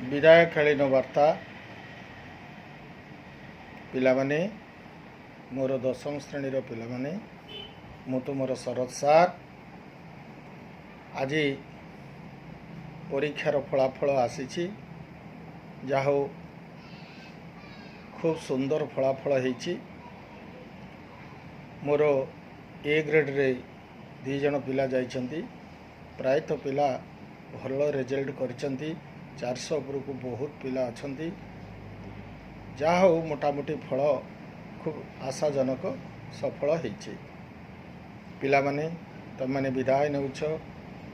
विदायकालीन वार्ता पिलामाने मोर दशम श्रेणीर पिलामाने मु तुमर शरद सार आज परीक्षार फलाफल आसी जाहो खूब सुंदर फलाफल होईची। मोर ए ग्रेड रे 2 जन पिला जाइछंती। प्रायतः पिला भल रिजल्ट करछंती। 400 उपरकू बहुत पिला अछंती। जा हो मोटामोटी फल खूब आशाजनक सफल होईची। पिला माने तुम माने विदाय नेउछ।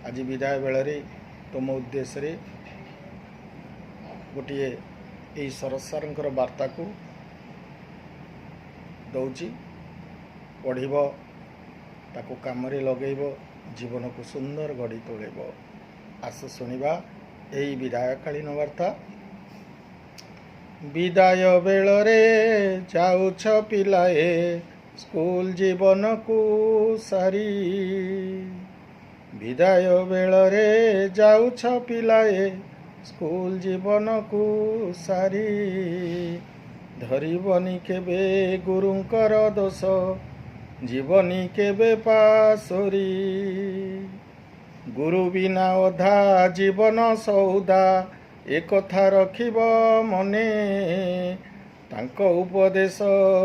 आज विदाय बेलरे तुम उद्देश्य गोटे यही शरद सारंकर वार्ता को दौची पढ़ब ताको काम लगेब जीवन को सुंदर गढ़ी तोड़ब। आस शुणा यही विदायकालीन वार्ता। विदाय बेलरे जाउछ पिलाए स्कूल जीवन को सारी। विदाय बेलरे जाउछ पिलाए स्कूल जीवन को सारी। धरिबनी केबे गुरुंकर दोष जीवनी केबे पासोरी। गुरु बिना अधा जीवन सौदा एक कथा रखिब मने। तांको उपदेश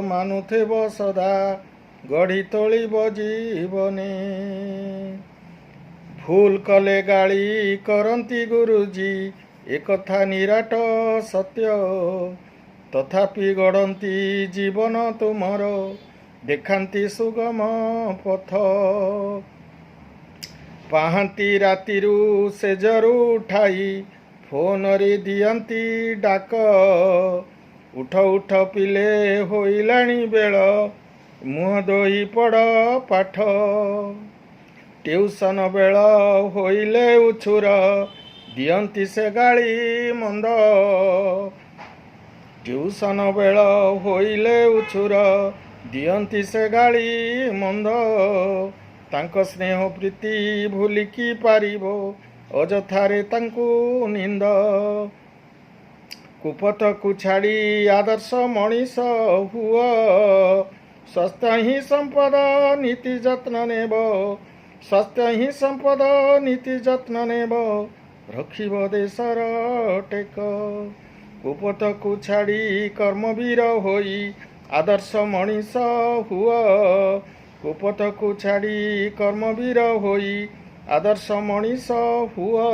मानुथेब सदा गढ़ी तोलिब जीवने। भूल कले गाली करंती गुरुजी एक कथा निराट सत्य। तथापि गढ़ंती जीवन तुमर देखांती सुगम पथ। पाहांती रातिरु सेजरु उठाई फोन रे दियंती डाक। उठ उठ पिले होइलाणी बेल मुह दोही पड़ पाठ। ट्यूशन बेल होइले उछुर दियंती से गाली मंद। ट्यूशन बेल होइले उछुर दियंती से गाली मंद। तांको स्नेह प्रीति भूलिकी पारिबो अजथारे तांकु निंद। कुपथ को छाड़ी आदर्श मनीष हुआ। स्वास्थ्य ही संपद नीति जत्न नेब। स्वास्थ्य ही संपद नीति जत्न नेब रखिब देशर टेक। कुपथ को छाड़ी कर्मवीर होई आदर्श मनीष हुआ। कुपथ को छाड़ी कर्मवीर होई आदर्श मनीष हुआ।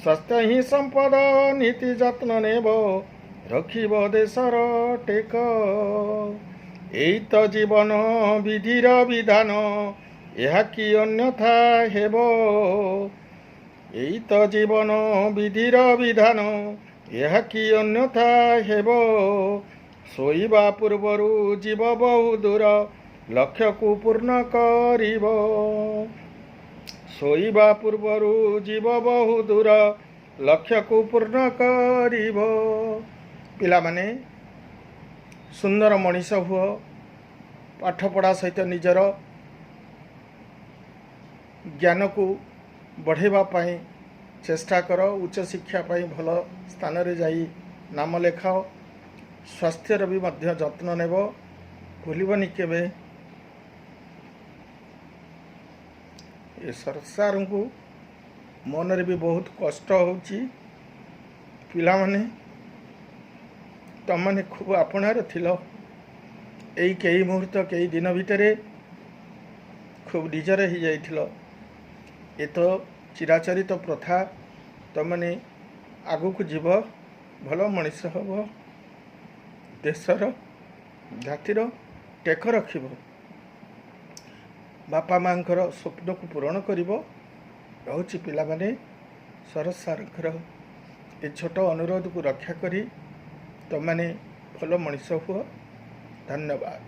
स्वास्थ्य ही संपद नीति जत्न नेब रखिब देशर टेक। एई तो जीवन विधिर विधान यह कि अन्यथा हेब। एई तो जीवन विधिर विधान यह कि अन्यथा हेब। सोइबा पूर्वरु जीव बहु दूर लक्ष्य को पूर्ण करिब। सोइबा पूर्वरु जीव बहु दूर लक्ष्य को पूर्ण करिब। पिला माने सुंदर मनीष हुओ। पाठ पढ़ा सहित निजर ज्ञान को बढ़ेवा पाई चेष्टा कर। उच्च शिक्षा पाई भल स्थान रे जाई नाम लेखाओ। स्वास्थ्यर भी मध्य जत्न नेब भूलबनी केबे। ये सरकार को मन रे भी बहुत कष्ट होची। पिला माने तम माने खूब आपणार थिलो। एई कई मुहूर्त कई दिन भितरे खूब निजर ही जाइथिलो। ए तो चिराचरित प्रथा। तम माने आगु को जीव भल मनीष हब। देशर जातिर टेक रखिब। बापा मांकर स्वप्न को पूरण करिब। रहउछि पिला माने शरद सारंकर ए छोट अनुरोध को रक्षा करी तुम माने भल मनीष हुओ। धन्यवाद।